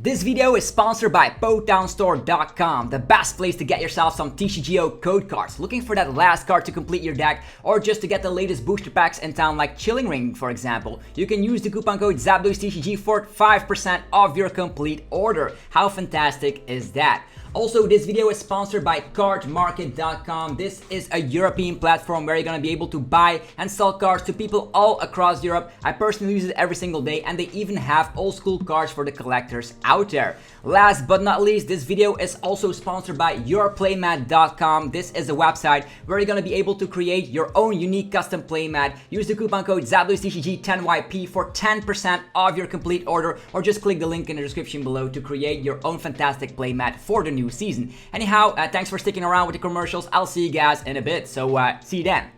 This video is sponsored by PotownStore.com, the best place to get yourself some TCGO code cards. Looking for that last card to complete your deck, or just to get the latest booster packs in town like Chilling Ring, for example. You can use the coupon code ZapDosTCG for 5% off your complete order. How fantastic is that? Also, this video is sponsored by cardmarket.com. This is a European platform where you're gonna be able to buy and sell cards to people all across Europe. I personally use it every single day, and they even have old school cards for the collectors out there. Last but not least, this video is also sponsored by yourplaymat.com. This is a website where you're gonna be able to create your own unique custom playmat. Use the coupon code ZapDosTCG10YP for 10% off your complete order, or just click the link in the description below to create your own fantastic playmat for the new season. Anyhow, thanks for sticking around with the commercials. I'll see you guys in a bit, so see you then.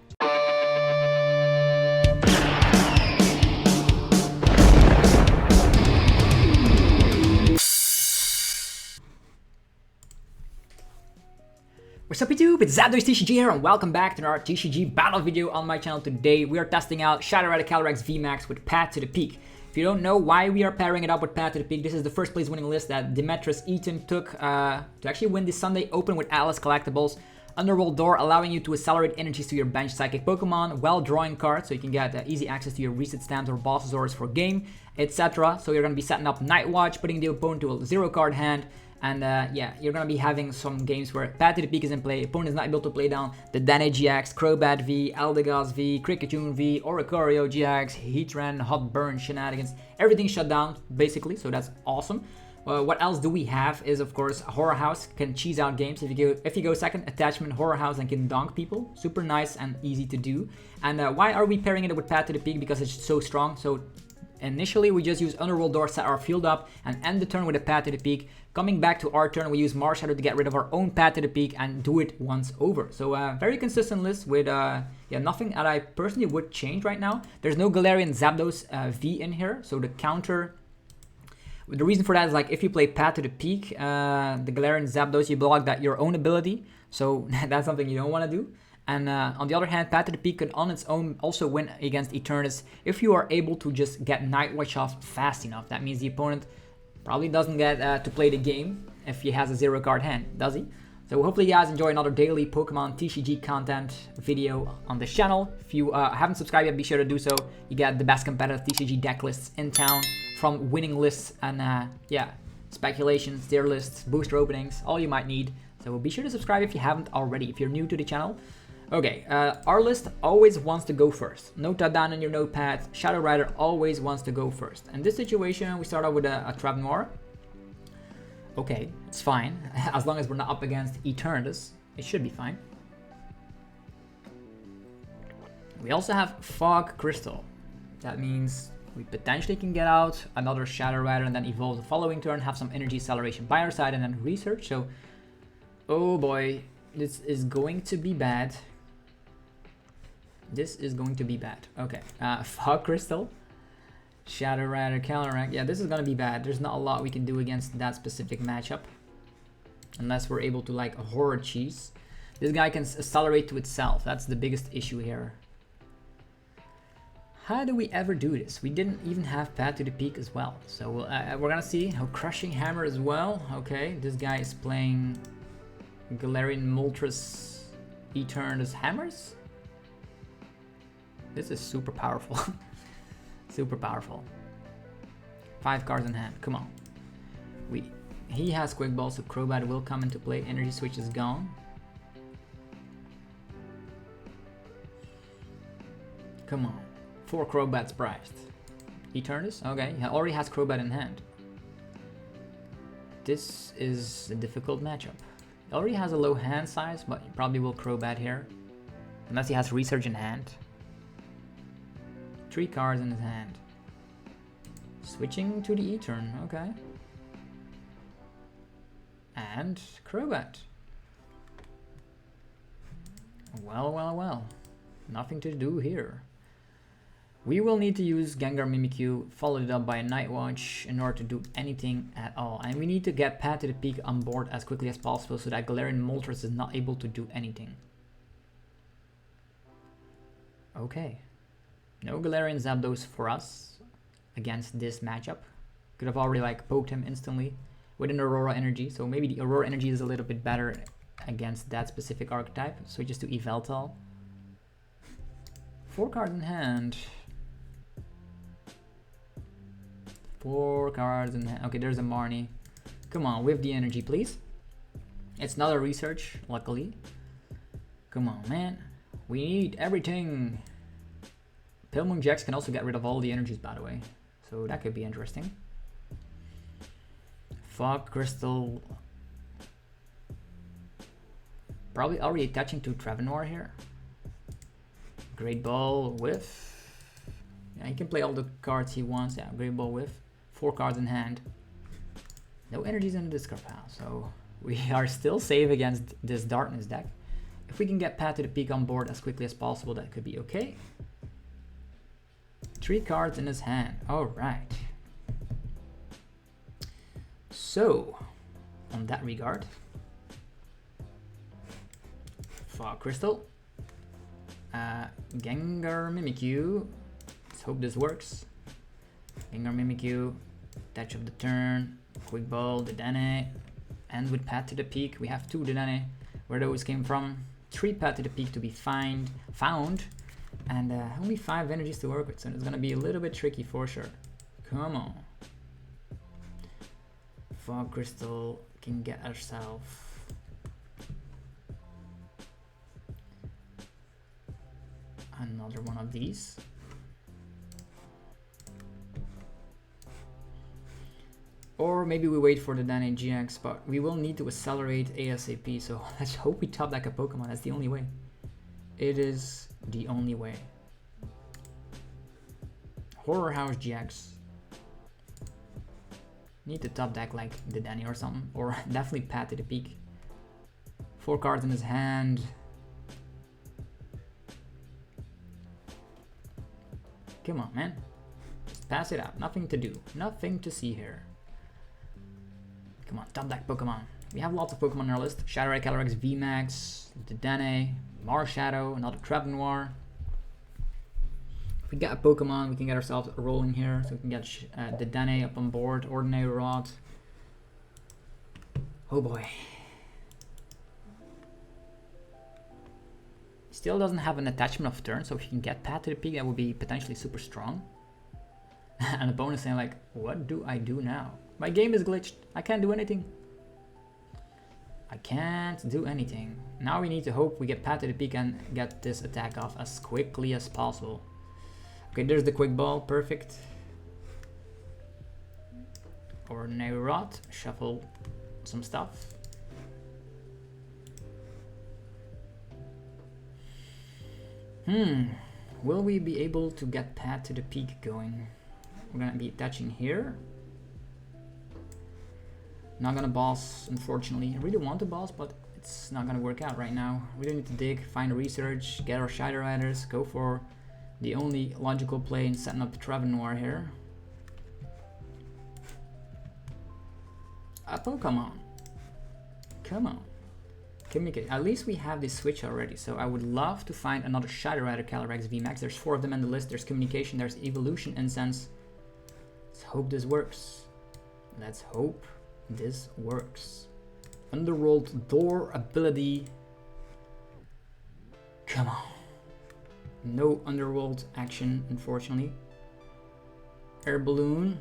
What's up YouTube, it's ZapDosTCG here and welcome back to another TCG battle video on my channel. Today we are testing out Shadow Rider Calyrex VMAX with Path to the Peak. If you don't know why we are pairing it up with Path to the Peak, this is the first place winning list that Demetris Eaton took to actually win the Sunday Open with Atlas Collectibles. Underworld Door, allowing you to accelerate energies to your bench psychic Pokemon while drawing cards, so you can get easy access to your reset stamps or Bossasaurus for game, etc. So you're going to be setting up Night Watch, putting the opponent to a 0-card hand. And yeah, you're going to be having some games where Path to the Peak is in play, opponent is not able to play down the Dane GX, Crobat V, Eldegoss V, Kricketune V, Oricorio GX, Heatran, Hot Burn, Shenanigans, everything shut down basically, so that's awesome. What else do we have is, of course, Horror House can cheese out games. If you go second, attachment Horror House and can donk people. Super nice and easy to do. And why are we pairing it with Path to the Peak? Because it's so strong. So initially we just use Underworld Door, set our field up, and end the turn with a Path to the Peak. Coming back to our turn, we use Marshadow to get rid of our own Path to the Peak and do it once over. So very consistent list with yeah, nothing that I personally would change right now. There's no Galarian Zapdos V in here, so the counter. The reason for that is, like, if you play Path to the Peak, the Galarian Zapdos, you block that your own ability, so that's something you don't want to do. And on the other hand, Path to the Peak could on its own also win against Eternatus if you are able to just get Night Watch off fast enough. That means the opponent probably doesn't get to play the game if he has a 0-card hand, does he? So hopefully you guys enjoy another daily Pokemon TCG content video on this channel. If you haven't subscribed yet, be sure to do so. You get the best competitive TCG deck lists in town, from winning lists and yeah, speculations, tier lists, booster openings, all you might need. So be sure to subscribe if you haven't already, if you're new to the channel. Okay, our list always wants to go first. Note that down in your notepad. Shadow Rider always wants to go first. In this situation, we start out with a Trevenant Dusknoir. Okay, it's fine. As long as we're not up against Eternatus, it should be fine. We also have Fog Crystal. That means we potentially can get out another Shadow Rider and then evolve the following turn, have some energy acceleration by our side, and then research. So, oh boy, this is going to be bad. This is going to be bad. Okay, Fog Crystal, Shadow Rider Calyrex. Yeah, this is gonna be bad. There's not a lot we can do against that specific matchup, unless we're able to, like, horror cheese. This guy can accelerate to itself. That's the biggest issue here. How do we ever do this? We didn't even have Path to the Peak as well. So we're gonna see how Crushing Hammer as well. Okay, this guy is playing Galarian Moltres Eternatus Hammers. This is super powerful. Super powerful. 5 cards in hand. Come on. He has Quick Ball, so Crobat will come into play. Energy Switch is gone. Come on. 4 Crobats priced. Eternatus? Okay, he already has Crobat in hand. This is a difficult matchup. He already has a low hand size, but he probably will Crobat here. Unless he has Research in hand. 3 cards in his hand. Switching to the E-turn, okay. And Crobat. Well, well, well. Nothing to do here. We will need to use Gengar Mimikyu, followed up by a Night Watch in order to do anything at all. And we need to get Path to the Peak on board as quickly as possible so that Galarian Moltres is not able to do anything. Okay. No Galarian Zapdos for us against this matchup. Could have already like poked him instantly with an Aurora Energy. So maybe the Aurora Energy is a little bit better against that specific archetype. Switches to Yveltal. 4 cards in hand. 4 cards in hand. Okay, there's a Marnie. Come on, whiff the energy, please. It's not a research, luckily. Come on, man. We need everything. Pale GX can also get rid of all the energies, by the way. So that could be interesting. Fog Crystal. Probably already attaching to Trevenant here. Great Ball, whiff. Yeah, he can play all the cards he wants. Yeah, Great Ball, whiff. 4 cards in hand. No energies in the discard pile, so we are still safe against this Darkness deck. If we can get Path to the Peak on board as quickly as possible, that could be okay. 3 cards in his hand. All right. So, on that regard, Fog Crystal, Gengar Mimikyu. Let's hope this works. Gengar Mimikyu, Touch of the Turn, Quick Ball, Dedenne, and with Path to the Peak, we have 2 Dedenne. Where those came from? 3 Path to the Peak to be found, and only 5 energies to work with, so it's gonna be a little bit tricky for sure. Come on. Fog Crystal can get ourselves another one of these. Or maybe we wait for the Dane GX, but we will need to accelerate ASAP, so let's hope we top deck a Pokemon. That's the only way. It is the only way. Horror House GX. Need to top deck like the Danny or something, or definitely Path to the Peak. 4 cards in his hand. Come on, man. Just pass it out. Nothing to do. Nothing to see here. Come on, top deck Pokemon. We have lots of Pokemon on our list. Shadow Rider Calyrex VMAX, the Dedenne, Marshadow, another Trevenant. If we get a Pokemon, we can get ourselves rolling here. So we can get the Dedenne up on board, Ordinary Rod. Oh boy. Still doesn't have an attachment of turn, so if you can get Path to the Peak, that would be potentially super strong. An opponent saying like, what do I do now? My game is glitched. I can't do anything. I can't do anything. Now we need to hope we get Path to the Peak and get this attack off as quickly as possible. Okay, there's the Quick Ball. Perfect. Ordinary Rod. Shuffle some stuff. Will we be able to get Path to the Peak going? We're gonna be attaching here. Not gonna boss, unfortunately. I really want to boss, but it's not gonna work out right now. We really need to dig, find research, get our Shadow Riders, go for the only logical play in setting up the Trevenant here. A Pokemon. Come on. Communicate. At least we have this switch already, so I would love to find another Shadow Rider Calyrex VMAX. There's 4 of them on the list. There's Communication, there's Evolution Incense. Let's hope this works. Let's hope this works. Underworld Door ability. Come on. No Underworld action, unfortunately. Air Balloon.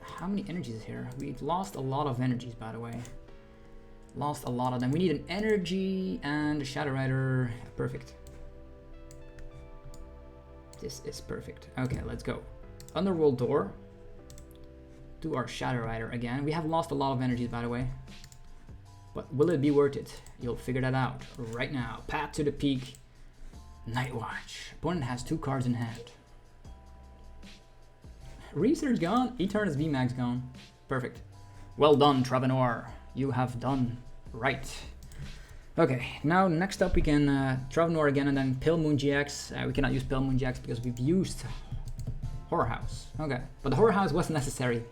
How many energies here? We've lost a lot of energies, by the way. Lost a lot of them. We need an energy and a Shadow Rider. Perfect. This is perfect. Okay, let's go. Underworld Door. To our Shadow Rider again. We have lost a lot of energies, by the way. But will it be worth it? You'll figure that out right now. Path to the Peak. Night Watch. Opponent has 2 cards in hand. Research gone. Eternatus VMAX gone. Perfect. Well done, Trevenant. You have done right. Okay, now next up we can Trevenant again and then Pale Moon GX. We cannot use Pale Moon GX because we've used Horror House. Okay, but the Horror House was necessary.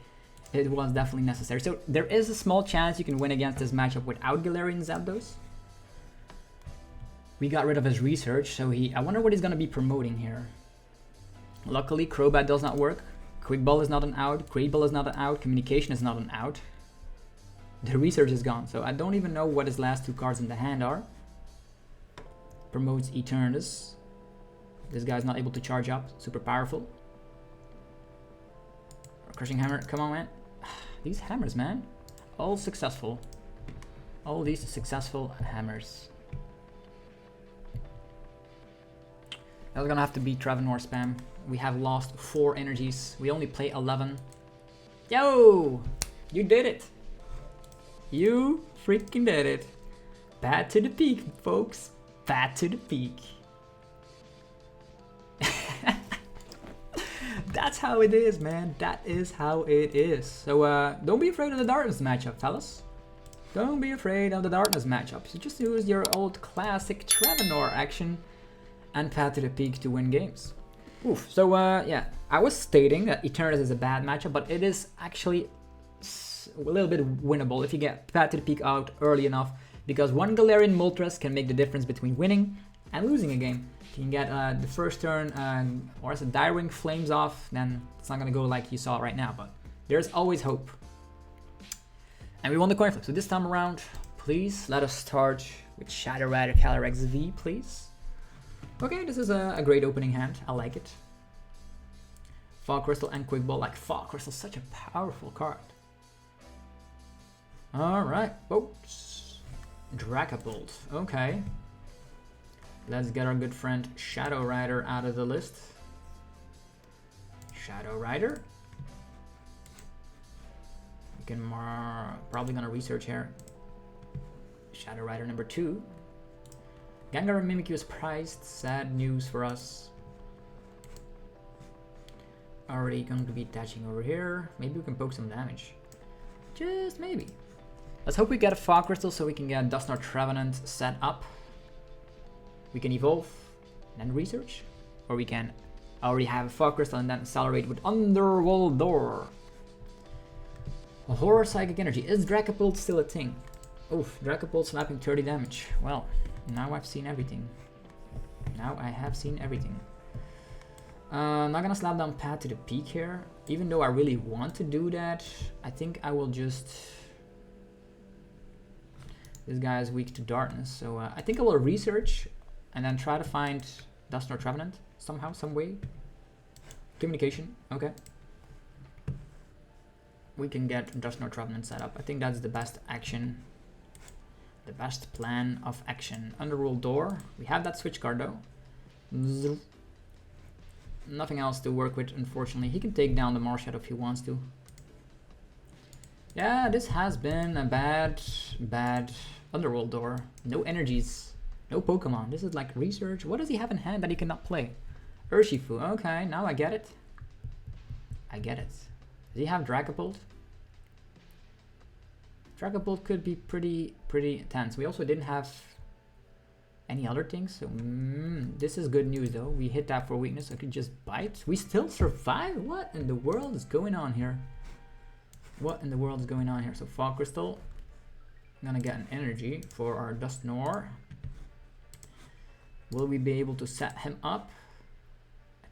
It was definitely necessary. So there is a small chance you can win against this matchup without Galarian Zapdos. We got rid of his research, so I wonder what he's gonna be promoting here. Luckily, Crobat does not work. Quick Ball is not an out. Great Ball is not an out. Communication is not an out. The research is gone, so I don't even know what his last 2 cards in the hand are. Promotes Eternatus. This guy's not able to charge up. Super powerful. Crushing Hammer. Come on, man. These hammers, man. All successful. All these successful hammers. That's gonna have to be Trevenant spam. We have lost 4 energies. We only play 11. Yo! You did it! You freaking did it. Bad to the peak, folks. Bad to the peak. That's how it is, man. That is how it is. So don't be afraid of the darkness matchup, fellas. Don't be afraid of the darkness matchups. You just use your old classic Trevenant action and Path to the Peak to win games. Oof. So yeah, I was stating that Eternatus is a bad matchup, but it is actually a little bit winnable if you get Path to the Peak out early enough, because one Galarian Moltres can make the difference between winning and losing a game. If you can get the first turn, or as a Direwing Flames off, then it's not gonna go like you saw right now, but there's always hope. And we won the coin flip, so this time around, please let us start with Shadow Rider Calyrex V, please. Okay, this is a great opening hand, I like it. Fog Crystal and Quick Ball, like Fog Crystal, such a powerful card. Alright, folks. Dragapult, okay. Let's get our good friend Shadow Rider out of the list. Shadow Rider. We can probably gonna research here. Shadow Rider number 2. Gengar and Mimikyu is prized. Sad news for us. Already going to be attaching over here. Maybe we can poke some damage. Just maybe. Let's hope we get a Fog Crystal so we can get Dusknoir Trevenant set up. We can evolve and then research. Or we can already have a Fog Crystal and then accelerate with Underworld Door. A Horror Psychic Energy. Is Dragapult still a thing? Oof, Dragapult slapping 30 damage. Well, now I've seen everything. Now I have seen everything. I'm not gonna slap down Path to the Peak here. Even though I really want to do that, I think I will just... This guy is weak to darkness, so I think I will research and then try to find Dusknoir Trevenant somehow, some way. Communication, okay. We can get Dusknoir Trevenant set up. I think that's the best action. The best plan of action. Underworld Door. We have that switch card though. Nothing else to work with, unfortunately. He can take down the Marshadow if he wants to. Yeah, this has been a bad Underworld Door. No energies. No Pokemon. This is like research. What does he have in hand that he cannot play? Urshifu. Okay, now I get it. I get it. Does he have Dragapult? Dragapult could be pretty intense. We also didn't have any other things, so this is good news though. We hit that for weakness. I could just bite. We still survive? What in the world is going on here? What in the world is going on here? So Fog Crystal. I'm gonna get an energy for our Dusknoir. Will we be able to set him up?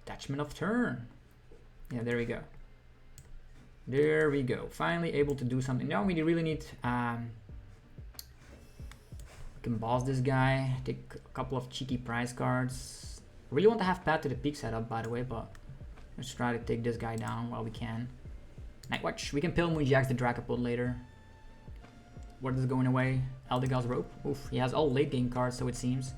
Attachment of turn. Yeah, there we go. There we go. Finally able to do something. Now we really need... we can boss this guy. Take a couple of cheeky prize cards. Really want to have Path to the Peak set up, by the way, but let's try to take this guy down while we can. Nightwatch. We can Pale Moon GX the Dragapult later. What is going away? Eldegoss Rope. Oof, he has all late game cards, so it seems.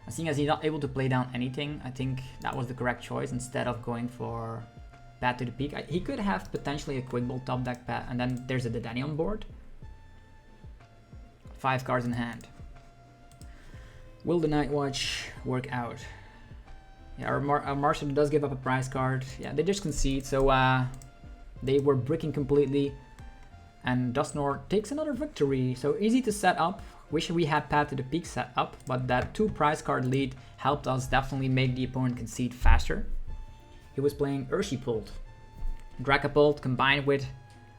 And seeing as he's not able to play down anything, I think that was the correct choice instead of going for Path to the Peak. He could have potentially a Quick Ball top deck Path, and then there's a Dedenne on board. 5 cards in hand. Will the Nightwatch work out? Yeah, our Marshadow does give up a prize card. Yeah, they just concede, so they were bricking completely. And Dusknoir takes another victory. So easy to set up. Wish we had Path to the Peak set up, but that 2 prize card lead helped us definitely make the opponent concede faster. He was playing Urshifu. Dragapult combined with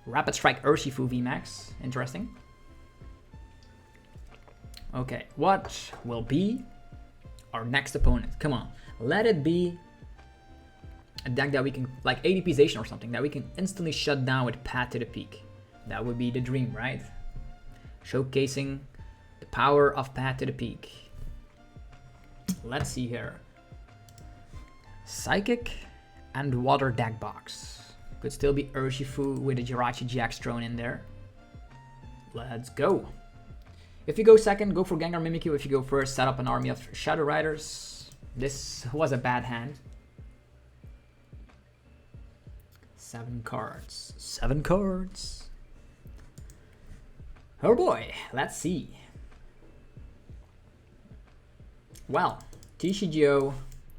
Rapid Strike Urshifu VMAX. Interesting. Okay, what will be our next opponent? Come on, let it be A deck that we can, like ADPization or something, that we can instantly shut down with Path to the Peak. That would be the dream, right? Showcasing the power of Path to the Peak. Let's see here. Psychic and Water deck box. Could still be Urshifu with a Jirachi GX thrown in there. Let's go. If you go second, go for Gengar Mimikyu. If you go first, set up an army of Shadow Riders. This was a bad hand. 7 cards. 7 cards. Oh boy, let's see. Well, TCGO,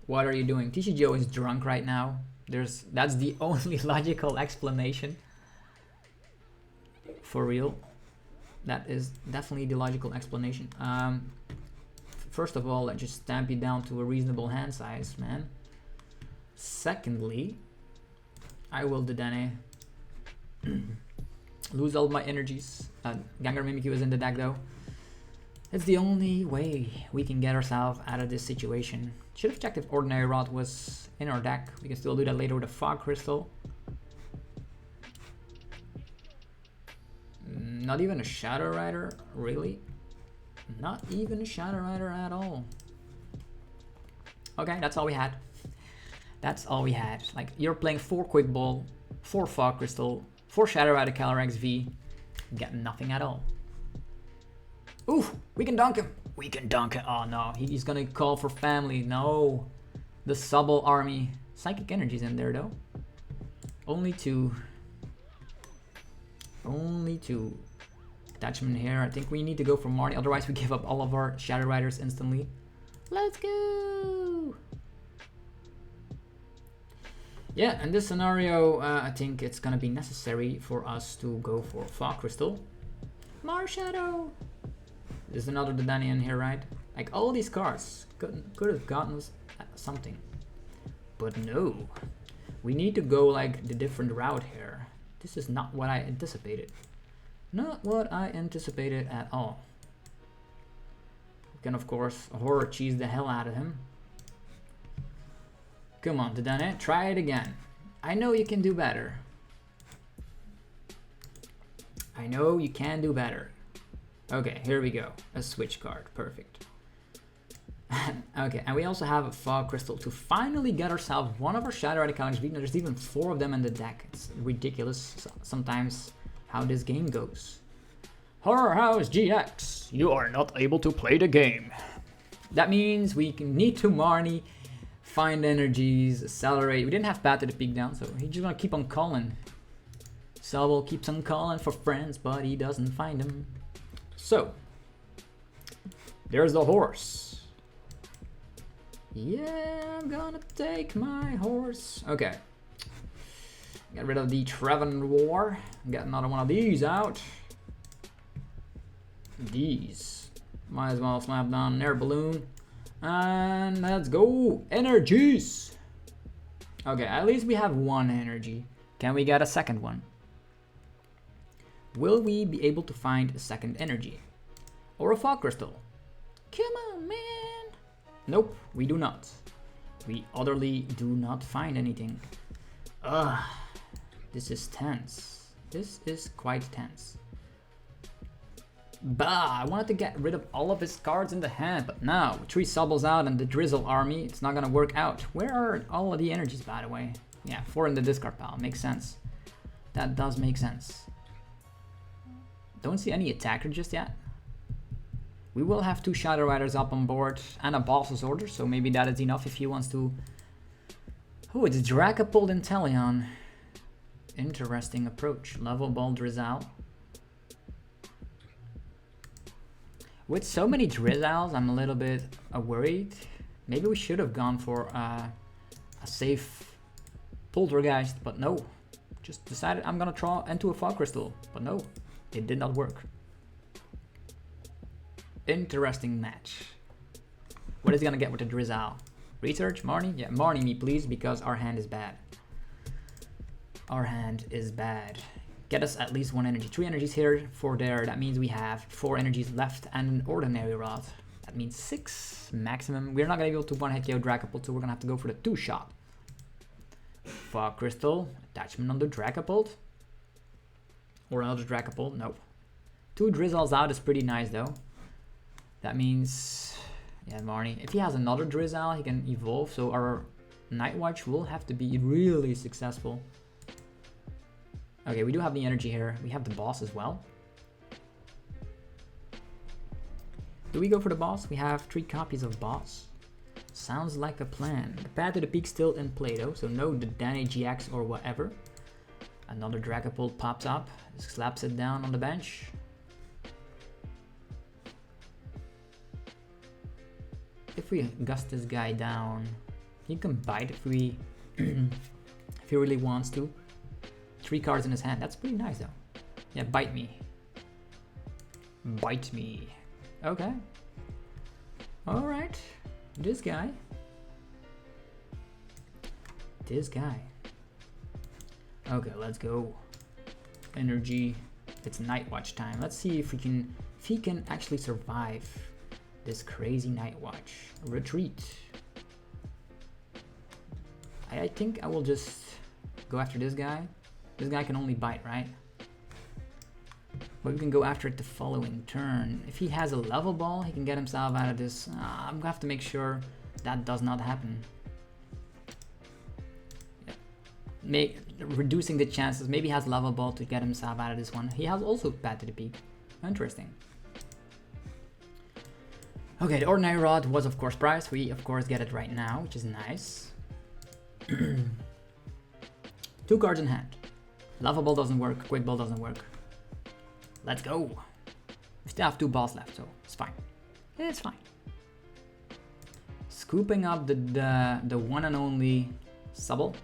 what are you doing? TCGO is drunk right now. That's the only logical explanation. For real. That is definitely the logical explanation. First of all, let's just stamp you down to a reasonable hand size, man. Secondly, I will Dedenne. Lose all my energies. Gengar Mimikyu is in the deck though. It's the only way we can get ourselves out of this situation. Should have checked if Ordinary Rod was in our deck. We can still do that later with a Fog Crystal. Not even a Shadow Rider, really? Not even a Shadow Rider at all. Okay, that's all we had. That's all we had. Like, you're playing 4 Quick Ball, 4 Fog Crystal, 4 Shadow Rider Calyrex V, get nothing at all. Ooh, we can dunk him. We can dunk him. Oh no, he's gonna call for family. No. The Subble army. Psychic Energy's in there though. Only 2. Only 2. Attachment here. I think we need to go for Marnie, otherwise we give up all of our Shadow Riders instantly. Let's go! Yeah, in this scenario, I think it's gonna be necessary for us to go for Fog Crystal. Marshadow! There's another Dedenne in here, right? Like, all these cards could have gotten us something. But no. We need to go, like, the different route here. This is not what I anticipated. Not what I anticipated at all. We can, of course, horror cheese the hell out of him. Come on, Dedenne, try it again. I know you can do better. I know you can do better. Okay, here we go. A switch card, perfect. Okay, and we also have a Fog Crystal to finally get ourselves one of our Shadow Rider Calyrex V. There's even 4 of them in the deck. It's ridiculous sometimes how this game goes. Horror House GX, you are not able to play the game. That means we need to Marnie, find energies, accelerate. We didn't have Path to the Peak down, so he's just gonna keep on calling. Subble keeps on calling for friends, but he doesn't find them. So, there's the horse. Yeah, I'm gonna take my horse. Okay. Get rid of the Trevenant War. Get another one of these out. These. Might as well slap down an air balloon. And let's go. Energies. Okay, at least we have 1 energy. Can we get a second one? Will we be able to find a second energy? Or a Fog Crystal? Come on, man! Nope, we do not. We utterly do not find anything. Ugh, this is tense. This is quite tense. Bah, I wanted to get rid of all of his cards in the hand, but now, with 3 Subbles out and the Drizzle army, it's not gonna work out. Where are all of the energies, by the way? Yeah, 4 in the discard pile, makes sense. That does make sense. Don't see any attacker just yet. We will have 2 Shadow Riders up on board and a Boss's Order, so maybe that is enough if he wants to... Oh, it's Dragapult Inteleon. Interesting approach. Level Ball Drizzle. With so many Drizzles, I'm a little bit worried. Maybe we should have gone for a safe Poltergeist, but no. Just decided I'm gonna draw into a Fog Crystal, but no. It did not work. Interesting match. What is he gonna get with the Drizzle? Research, Marnie? Yeah, Marnie me please, because our hand is bad. Our hand is bad. Get us at least 1 energy. 3 energies here, 4 there. That means we have 4 energies left and an Ordinary Rod. That means 6 maximum. We're not gonna be able to one-hit KO Dragapult, so we're gonna have to go for the 2-shot. Fog Crystal. Attachment on the Dragapult. Or another Dragapult. Nope. 2 Drizzles out is pretty nice though. That means, yeah, Marnie. If he has another Drizzle, he can evolve. So our Night Watch will have to be really successful. Okay, we do have the energy here. We have the boss as well. Do we go for the boss? We have 3 copies of boss. Sounds like a plan. The Path to the Peak still in play though, so no the Danny GX or whatever. Another Dragapult pops up, slaps it down on the bench. If we gust this guy down, he can bite if we if he really wants to. 3 cards in his hand, that's pretty nice though. Yeah, bite me. Bite me. Okay. Alright. This guy. Okay, let's go. Energy. It's Night Watch time. Let's see if he can actually survive this crazy Night Watch. Retreat. I think I will just go after this guy. This guy can only bite, right? But we can go after it the following turn. If he has a level ball, he can get himself out of this. I'm gonna have to make sure that does not happen. Yeah. Reducing the chances. Maybe he has level ball to get himself out of this one. He has also Path to the Peak. Interesting. Okay, the Ordinary Rod was of course priced. We of course get it right now, which is nice. 2 cards in hand. Level ball doesn't work, quick ball doesn't work. Let's go. We still have 2 balls left, so it's fine. Yeah, it's fine. Scooping up the one and only Subble.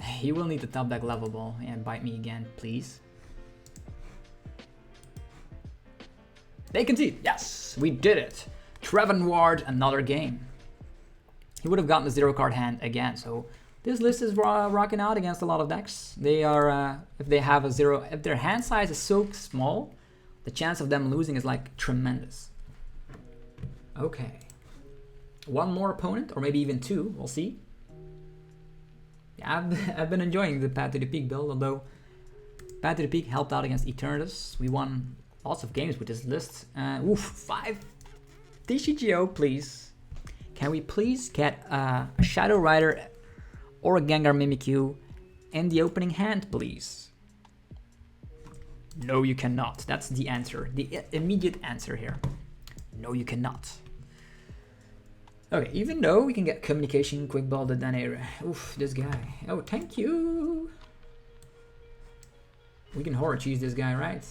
He will need to top deck level ball and bite me again, please. They concede. Yes, we did it. Trevenant Ward, another game. He would have gotten the 0 card hand again, so this list is rocking out against a lot of decks. They are, if they have a 0, if their hand size is so small, the chance of them losing is like tremendous. Okay. 1 more opponent, or maybe even 2, we'll see. Yeah, I've been enjoying the Path to the Peak build, although Path to the Peak helped out against Eternatus. We won lots of games with this list. Oof, 5 TCGO, please. Can we please get a Shadow Rider or a Gengar Mimikyu in the opening hand, please? No, you cannot. That's the answer. The immediate answer here. No, you cannot. Okay, even though we can get Communication, Quick Ball, the Danere. Oof, this guy. Oh, thank you. We can Horror Cheese this guy, right?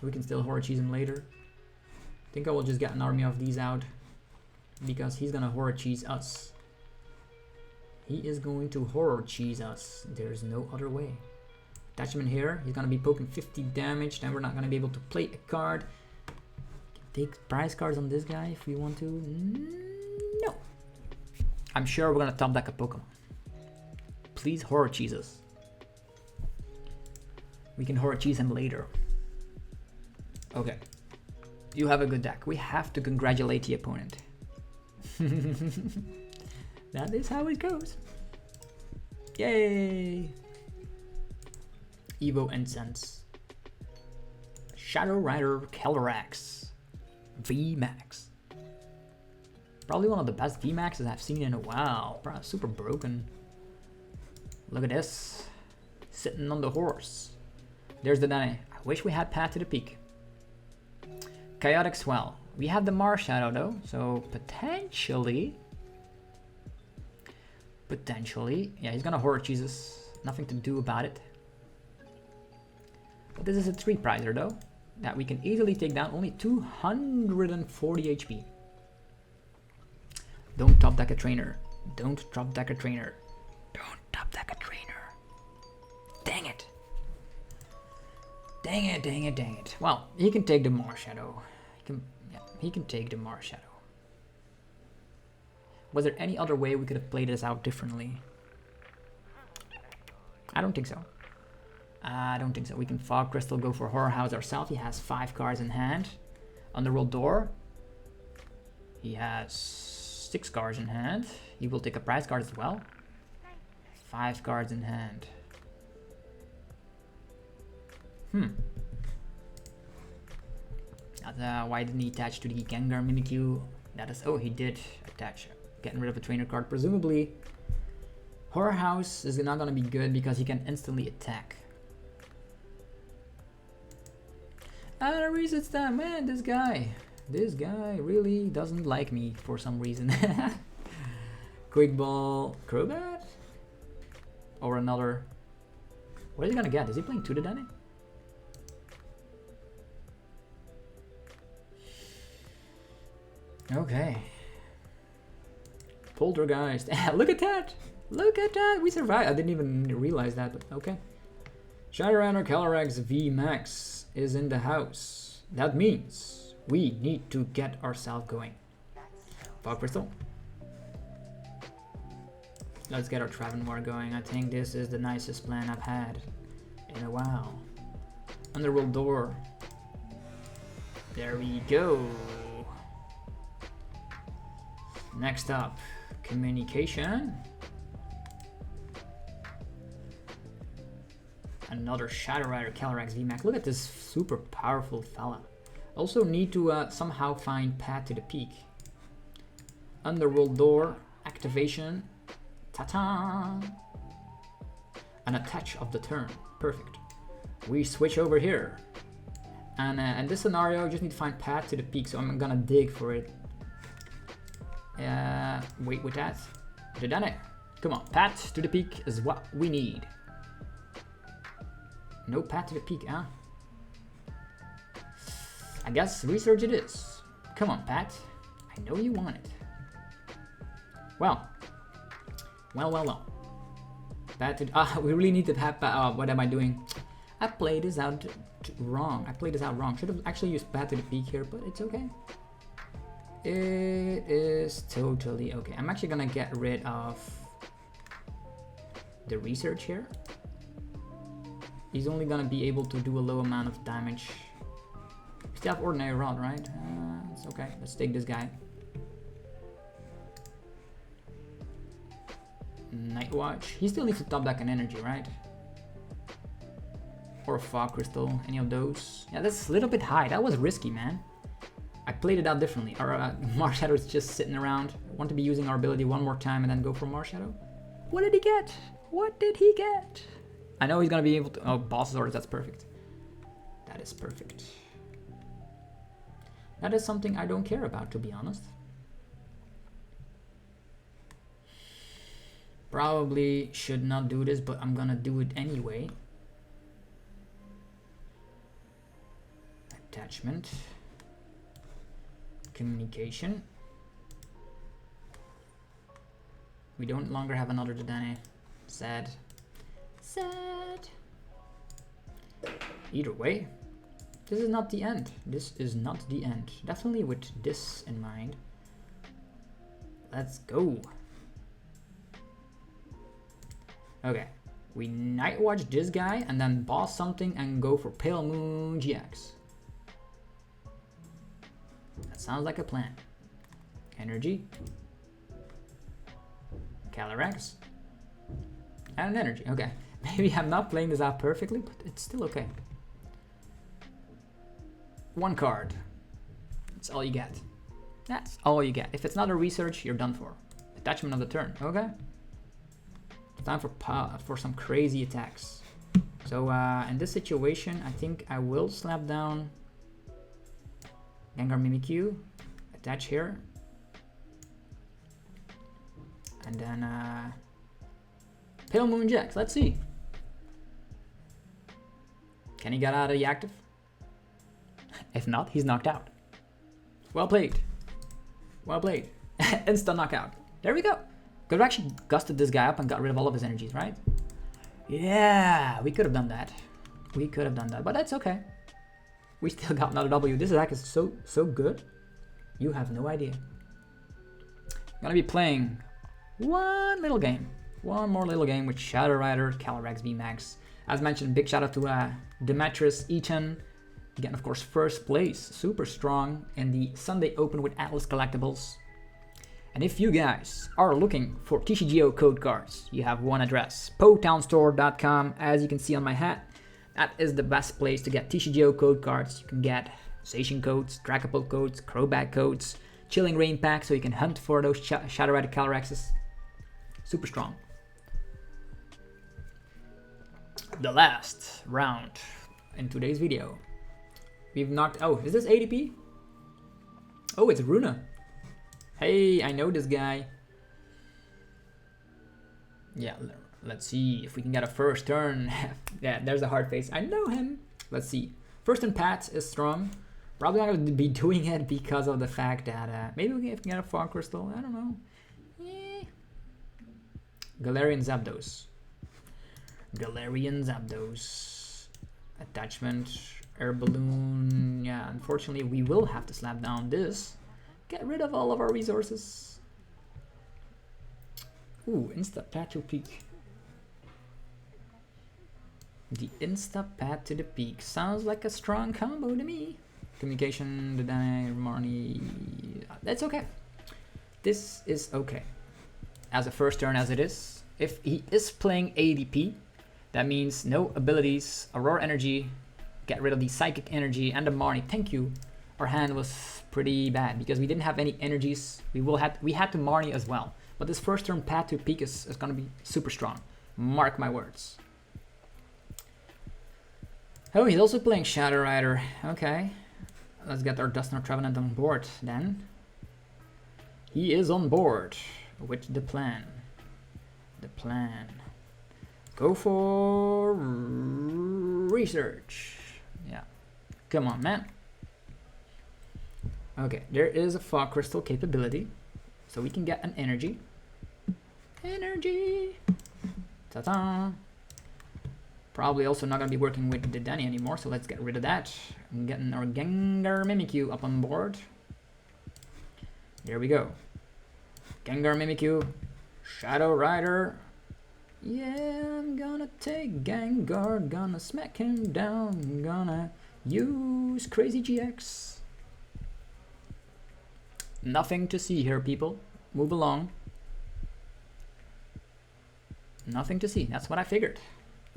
We can still Horror Cheese him later. I think I will just get an army of these out, because he's gonna Horror Cheese us. He is going to Horror Cheese us. There's no other way. Attachment here. He's gonna be poking 50 damage. Then we're not gonna be able to play a card. Take prize cards on this guy if we want to. No. I'm sure we're gonna top deck a Pokemon. Please Horror Cheese us. We can Horror Cheese him later. Okay. You have a good deck. We have to congratulate the opponent. That is how it goes. Yay! Evo Incense. Shadow Rider Calyrex VMAX. Probably one of the best VMAXs I've seen in a while. Super broken. Look at this. Sitting on the horse. There's the Danny. I wish we had Path to the Peak. Chaotic Swell. We have the Marshadow though, so potentially, yeah, he's gonna Horror Jesus. Nothing to do about it. But this is a 3 prizer though, that we can easily take down. Only 240 HP. Don't top deck a trainer. Don't top deck a trainer. Don't top deck a trainer. Dang it. Dang it, dang it, dang it. Well, he can take the Marshadow. He can take the Marshadow. Was there any other way we could have played this out differently? I don't think so. I don't think so. We can Fog Crystal, go for Horror House ourselves. He has 5 cards in hand. Underworld Door. He has 6 cards in hand. He will take a prize card as well. 5 cards in hand. Why didn't he attach to the Gengar Mimikyu? That is, oh, he did attach. Getting rid of a trainer card. Presumably, Horror House is not going to be good because he can instantly attack. Ah, resets time. Man, this guy really doesn't like me for some reason. Quick Ball, Crobat? Or another. What is he gonna get? Is he playing 2 Dedenne? Okay. Poltergeist. Look at that! Look at that! We survived. I didn't even realize that, but okay. Shadow Rider Calyrex VMAX is in the house. That means we need to get ourselves going. Fog Crystal. Let's get our Trevenant Dusknoir going. I think this is the nicest plan I've had in a while. Underworld Door. There we go. Next up, Communication. Another Shadow Rider Calyrex VMAX. Look at this super powerful fella. Also need to somehow find Path to the Peak. Underworld Door activation. Ta-ta! An attach of the turn. Perfect. We switch over here. And in this scenario, I just need to find Path to the Peak, so I'm gonna dig for it. Wait with that. Dedenne. Come on, Path to the Peak is what we need. No Path to the Peak, huh? I guess research it is. Come on, Pat. I know you want it. Well. Path to, we really need to have, what am I doing? I played this out wrong. Should have actually used Path to the Peak here, but it's okay. It is totally okay. I'm actually gonna get rid of the research here. He's only gonna be able to do a low amount of damage. Still have Ordinary Rod, right? It's okay. Let's take this guy. Night Watch. He still needs to top deck an energy, right? Or a Fog Crystal. Any of those? Yeah, that's a little bit high. That was risky, man. I played it out differently. Our Marshadow is just sitting around. I want to be using our ability one more time and then go for Marshadow. What did he get? What did he get? I know he's gonna be able to. Oh, Boss's Orders. That's perfect. That is perfect. That is something I don't care about, to be honest. Probably should not do this, but I'm gonna do it anyway. Attachment. Communication. We don't longer have another Dedenne. Sad. Sad. Either way, this is not the end. This is not the end. Definitely with this in mind. Let's go. Okay. We Night Watch this guy and then boss something and go for Pale Moon GX. That sounds like a plan. Energy. Calyrex. And an energy. Okay. Maybe I'm not playing this out perfectly, but it's still okay. 1 card. That's all you get. That's all you get. If it's not a research, you're done for. Attachment of the turn. Okay. It's time for some crazy attacks. So in this situation, I think I will slap down Gengar Mimikyu. Attach here. And then Pale Moon GX. Let's see. Can he get out of the active? If not, he's knocked out. Well played. Well played. Instant knockout. There we go. Could have actually gusted this guy up and got rid of all of his energies, right? Yeah, we could have done that. We could have done that, but that's okay. We still got another W. This deck is so good. You have no idea. I'm gonna be playing one more little game with Shadow Rider Calyrex VMAX. As mentioned, big shout out to Demetris Eaton. Again, of course, first place, super strong in the Sunday Open with Atlas Collectibles. And if you guys are looking for TCGO code cards, you have one address, potownstore.com. As you can see on my hat, that is the best place to get TCGO code cards. You can get Zacian codes, Dragapult codes, Crowbat codes, Chilling Rain packs, so you can hunt for those Shadow Rider Calyrexes. Super strong. The last round in today's video. We've knocked... Oh, is this ADP? Oh, it's Runa. Hey, I know this guy. Yeah, let's see if we can get a first turn. Yeah, there's a hard face. I know him. Let's see. First turn Pat is strong. Probably not going to be doing it because of the fact that maybe we can get a Fog Crystal. I don't know. Yeah. Galarian Zapdos. Galarian Zapdos. Attachment. Air Balloon. Yeah, unfortunately, we will have to slap down this. Get rid of all of our resources. Ooh, Insta-Pat to Peak. The Insta-Pat to the Peak. Sounds like a strong combo to me. Communication, the Marnie. That's okay. This is okay. As a first turn as it is. If he is playing ADP, that means no abilities, Aurora Energy, get rid of the Psychic Energy and the Marnie. Thank you. Our hand was pretty bad because we didn't have any energies. We had to Marnie as well. But this first turn Pat to Peak is going to be super strong. Mark my words. Oh, he's also playing Shadow Rider. Okay. Let's get our Dusknoir Trevenant on board then. He is on board with the plan. The plan. Go for research. Yeah. Come on, man. Okay, there is a Fog Crystal capability. So we can get an energy. Energy! Ta-ta! Probably also not going to be working with the Danny anymore, so let's get rid of that. I'm getting our Gengar Mimikyu up on board. There we go. Gengar Mimikyu. Shadow Rider. Yeah, I'm gonna take Gengar, gonna smack him down, gonna use Crazy GX. Nothing to see here, people. Move along. Nothing to see, that's what I figured.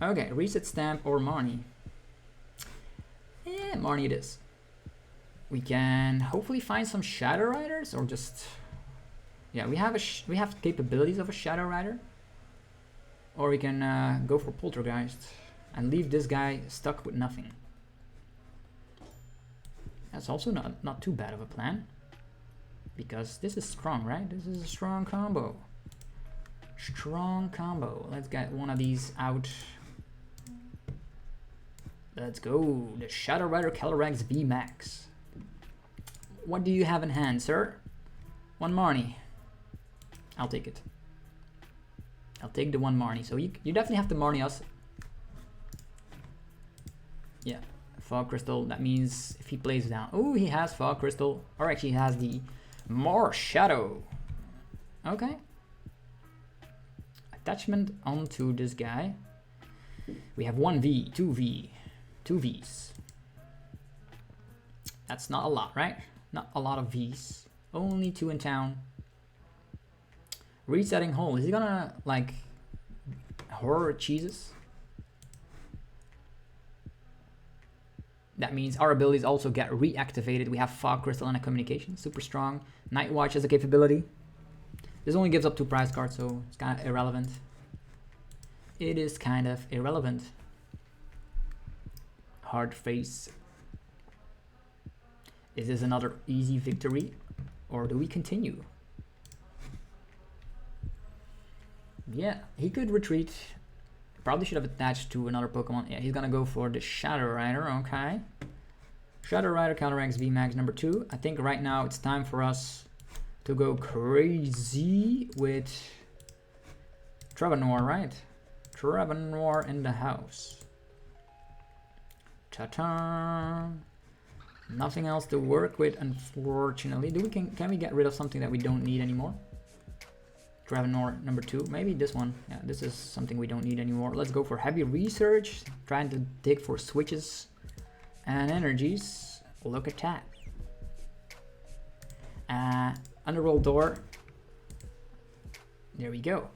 Okay, reset stamp or Marnie. Yeah, Marnie it is. We can hopefully find some Shadow Riders or just... Yeah, we have capabilities of a Shadow Rider. Or we can go for Poltergeist and leave this guy stuck with nothing. That's also not too bad of a plan. Because this is strong, right? This is a strong combo. Strong combo. Let's get one of these out. Let's go. The Shadow Rider Calyrex VMAX. What do you have in hand, sir? One Marnie. I'll take it. I'll take the one Marnie. So you definitely have to Marnie us. Yeah. Fog Crystal. That means if he plays down. Oh, he has Fog Crystal. Or actually he has the Marshadow. Okay. Attachment onto this guy. We have 1V, 2V, 2Vs. That's not a lot, right? Not a lot of Vs. Only 2 in town. Resetting hole. Is he gonna like horror cheeses? That means our abilities also get reactivated. We have Fog Crystal and a Communication. Super strong. Night Watch has a capability. This only gives up 2 prize cards, so it's kind of irrelevant. It is kind of irrelevant. Hard face. Is this another easy victory? Or do we continue? Yeah, he could retreat. Probably should have attached to another Pokemon. Yeah, he's gonna go for the Shadow Rider, okay. Shadow Rider Calyrex VMAX number 2. I think right now it's time for us to go crazy with Trevenant, right? Trevenant in the house. Ta-ta! Nothing else to work with, unfortunately. Can we get rid of something that we don't need anymore? Trevenant number 2, maybe this one. Yeah, this is something we don't need anymore. Let's go for heavy research, trying to dig for switches and energies. Look at that. Underworld Door. There we go.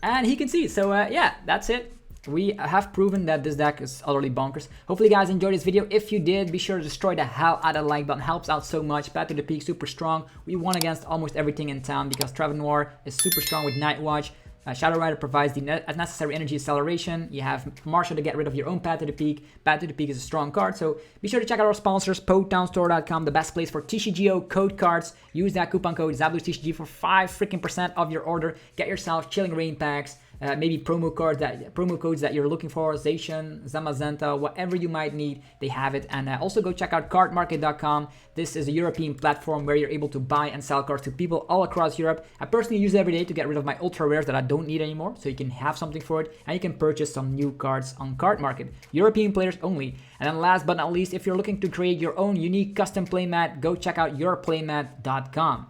And he can see. So yeah, that's it. We have proven that this deck is utterly bonkers. Hopefully you guys enjoyed this video. If you did, be sure to destroy the hell out of the like button. Helps out so much. Path to the Peak, super strong. We won against almost everything in town because Trevenant Dusknoir is super strong with Night Watch. Shadow Rider provides the necessary energy acceleration. You have Marshadow to get rid of your own Path to the Peak. Path to the Peak is a strong card, so be sure to check out our sponsors, PokeTownStore.com, the best place for TCGO code cards. Use that coupon code ZabluTCG for 5% of your order. Get yourself Chilling Rain packs. Maybe promo codes that you're looking for, Zacian, Zamazenta, whatever you might need, they have it. And also go check out cardmarket.com. This is a European platform where you're able to buy and sell cards to people all across Europe. I personally use it every day to get rid of my ultra rares that I don't need anymore, so you can have something for it, and you can purchase some new cards on Card Market. European players only. And then last but not least, if you're looking to create your own unique custom playmat, go check out yourplaymat.com.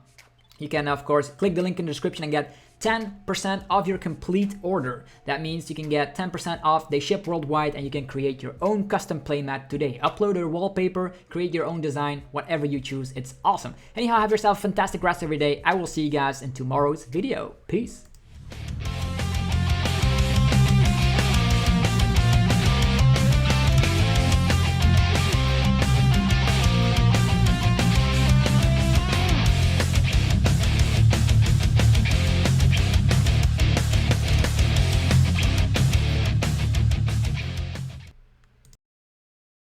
You can, of course, click the link in the description and get 10% off your complete order. That means you can get 10% off. They ship worldwide and you can create your own custom playmat today. Upload your wallpaper, create your own design, whatever you choose. It's awesome. Anyhow, have yourself a fantastic rest of your day. I will see you guys in tomorrow's video. Peace.